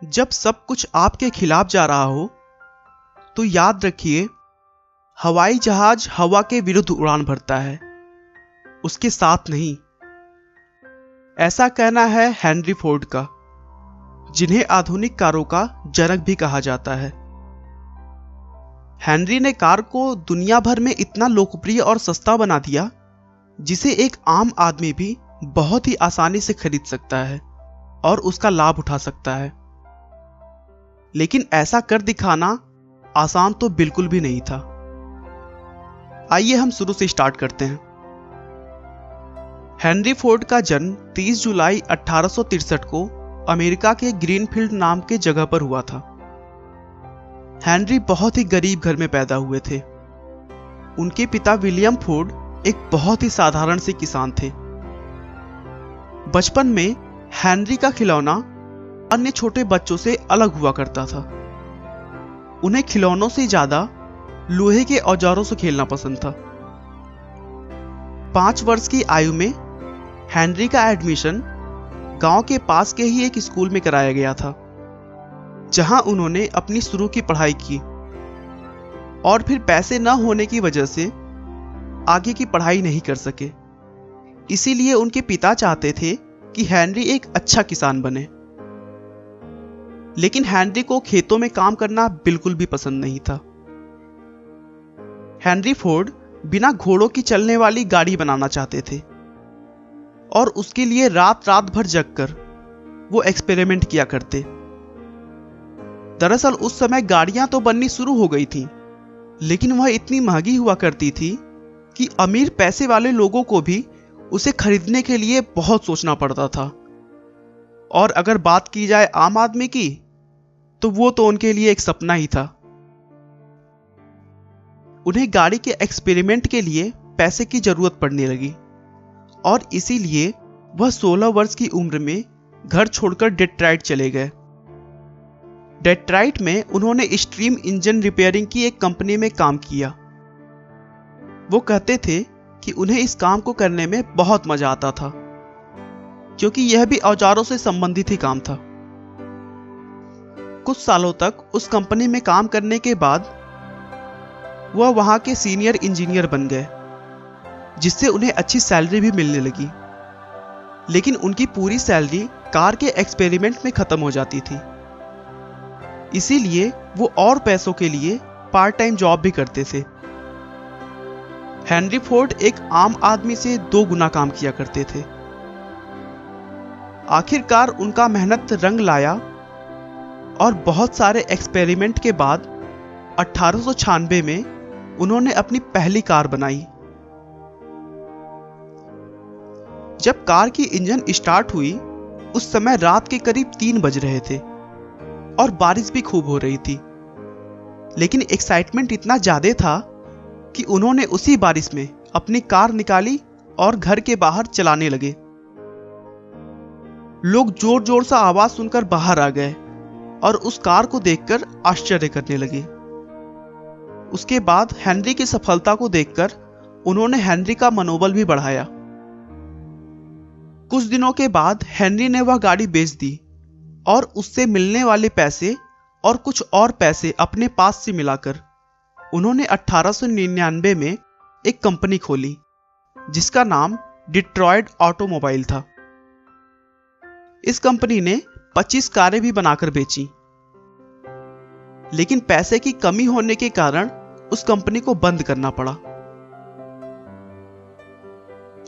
जब सब कुछ आपके खिलाफ जा रहा हो तो याद रखिए, हवाई जहाज हवा के विरुद्ध उड़ान भरता है, उसके साथ नहीं। ऐसा कहना है हेनरी फोर्ड का, जिन्हें आधुनिक कारों का जनक भी कहा जाता है। हेनरी ने कार को दुनिया भर में इतना लोकप्रिय और सस्ता बना दिया, जिसे एक आम आदमी भी बहुत ही आसानी से खरीद सकता है और उसका लाभ उठा सकता है। लेकिन ऐसा कर दिखाना आसान तो बिल्कुल भी नहीं था। आइए हम शुरू से स्टार्ट करते हैं। हेनरी फोर्ड का जन्म 30 जुलाई 1863 को अमेरिका के ग्रीनफील्ड नाम के जगह पर हुआ था। हेनरी बहुत ही गरीब घर में पैदा हुए थे। उनके पिता विलियम फोर्ड एक बहुत ही साधारण से किसान थे। बचपन में हेनरी का खिलौना अन्य छोटे बच्चों से अलग हुआ करता था। उन्हें खिलौनों से ज्यादा लोहे के औजारों से खेलना पसंद था। 5 वर्ष की आयु में हेनरी का एडमिशन गांव के पास के ही एक स्कूल में कराया गया था, जहां उन्होंने अपनी शुरू की पढ़ाई की और फिर पैसे न होने की वजह से आगे की पढ़ाई नहीं कर सके। इसीलिए उनके पिता चाहते थे कि हेनरी एक अच्छा किसान बने। लेकिन हेनरी को खेतों में काम करना बिल्कुल भी पसंद नहीं था। हेनरी फोर्ड बिना घोड़ों की चलने वाली गाड़ी बनाना चाहते थे और उसके लिए रात रात भर जगकर वो एक्सपेरिमेंट किया करते। दरअसल उस समय गाड़ियां तो बननी शुरू हो गई थी, लेकिन वह इतनी महंगी हुआ करती थी कि अमीर पैसे वाले लोगों को भी उसे खरीदने के लिए बहुत सोचना पड़ता था। और अगर बात की जाए आम आदमी की, तो वो तो उनके लिए एक सपना ही था। उन्हें गाड़ी के एक्सपेरिमेंट के लिए पैसे की जरूरत पड़ने लगी और इसीलिए वह 16 वर्ष की उम्र में घर छोड़कर डेट्रॉइट चले गए। डेट्रॉइट में उन्होंने स्ट्रीम इंजन रिपेयरिंग की एक कंपनी में काम किया। वो कहते थे कि उन्हें इस काम को करने में बहुत मजा आता था, क्योंकि यह भी औजारों से संबंधित ही काम था। कुछ सालों तक उस कंपनी में काम करने के बाद वह वहां के सीनियर इंजीनियर बन गए, जिससे उन्हें अच्छी सैलरी भी मिलने लगी। लेकिन उनकी पूरी सैलरी कार के एक्सपेरिमेंट में खत्म हो जाती थी। इसीलिए वो और पैसों के लिए पार्ट टाइम जॉब भी करते थे। हेनरी फोर्ड एक आम आदमी से 2 गुना काम किया करते थे। आखिरकार उनका मेहनत रंग लाया और बहुत सारे एक्सपेरिमेंट के बाद 1896 में उन्होंने अपनी पहली कार बनाई। जब कार की इंजन स्टार्ट हुई, उस समय रात के करीब 3 बज रहे थे और बारिश भी खूब हो रही थी। लेकिन एक्साइटमेंट इतना ज्यादा था कि उन्होंने उसी बारिश में अपनी कार निकाली और घर के बाहर चलाने लगे। लोग जोर जोर से आवाज सुनकर बाहर आ गए और उस कार को देखकर आश्चर्य करने लगे। उसके बाद हेनरी की सफलता को देखकर उन्होंने हेनरी का मनोबल भी बढ़ाया। कुछ दिनों के बाद हेनरी ने वह गाड़ी बेच दी और उससे मिलने वाले पैसे और कुछ और पैसे अपने पास से मिलाकर उन्होंने 1899 में एक कंपनी खोली, जिसका नाम डिट्रॉइट ऑटोमोबाइल था। इस कंपनी ने 25 कारें भी बनाकर बेची, लेकिन पैसे की कमी होने के कारण उस कंपनी को बंद करना पड़ा।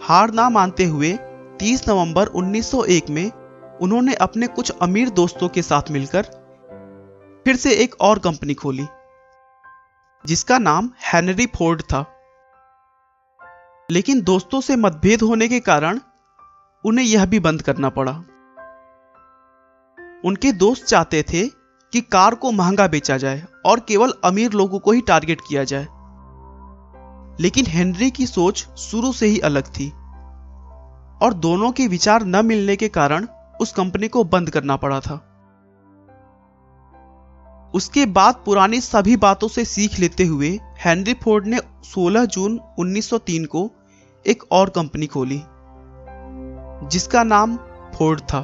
हार ना मानते हुए 30 नवंबर 1901 में उन्होंने अपने कुछ अमीर दोस्तों के साथ मिलकर फिर से एक और कंपनी खोली, जिसका नाम हेनरी फोर्ड था। लेकिन दोस्तों से मतभेद होने के कारण उन्हें यह भी बंद करना पड़ा। उनके दोस्त चाहते थे कि कार को महंगा बेचा जाए और केवल अमीर लोगों को ही टारगेट किया जाए। लेकिन हेनरी की सोच शुरू से ही अलग थी और दोनों के विचार न मिलने के कारण उस कंपनी को बंद करना पड़ा था। उसके बाद पुरानी सभी बातों से सीख लेते हुए हेनरी फोर्ड ने 16 जून 1903 को एक और कंपनी खोली, जिसका नाम फोर्ड था।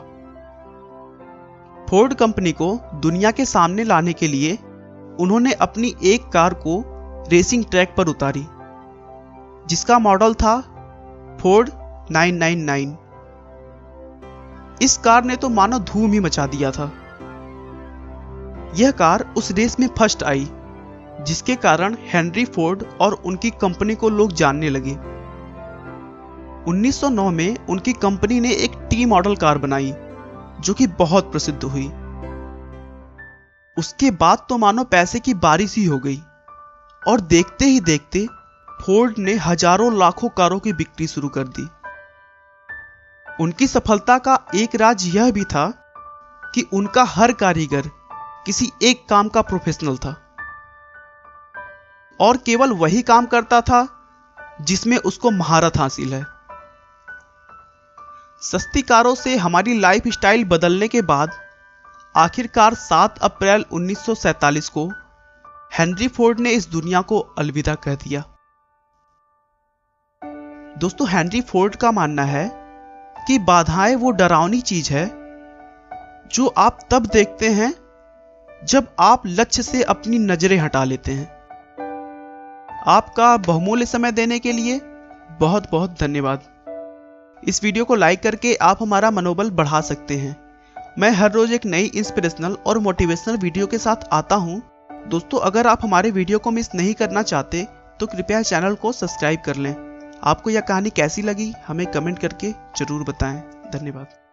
फोर्ड कंपनी को दुनिया के सामने लाने के लिए उन्होंने अपनी एक कार को रेसिंग ट्रैक पर उतारी, जिसका मॉडल था फोर्ड 999। इस कार ने तो मानो धूम ही मचा दिया था। यह कार उस रेस में फर्स्ट आई, जिसके कारण हेनरी फोर्ड और उनकी कंपनी को लोग जानने लगे। 1909 में उनकी कंपनी ने एक टी मॉडल कार बनाई जो कि बहुत प्रसिद्ध हुई। उसके बाद तो मानो पैसे की बारिश ही हो गई और देखते ही देखते फोर्ड ने हजारों लाखों कारों की बिक्री शुरू कर दी। उनकी सफलता का एक राज यह भी था कि उनका हर कारीगर किसी एक काम का प्रोफेशनल था और केवल वही काम करता था जिसमें उसको महारत हासिल है। सस्ती कारों से हमारी लाइफ स्टाइल बदलने के बाद आखिरकार 7 अप्रैल 1947 को हेनरी फोर्ड ने इस दुनिया को अलविदा कह दिया। दोस्तों, हेनरी फोर्ड का मानना है कि बाधाएं वो डरावनी चीज है जो आप तब देखते हैं जब आप लक्ष्य से अपनी नजरें हटा लेते हैं। आपका बहुमूल्य समय देने के लिए बहुत बहुत धन्यवाद। इस वीडियो को लाइक करके आप हमारा मनोबल बढ़ा सकते हैं। मैं हर रोज एक नई इंस्पिरेशनल और मोटिवेशनल वीडियो के साथ आता हूं। दोस्तों, अगर आप हमारे वीडियो को मिस नहीं करना चाहते तो कृपया चैनल को सब्सक्राइब कर लें। आपको यह कहानी कैसी लगी हमें कमेंट करके जरूर बताएं। धन्यवाद।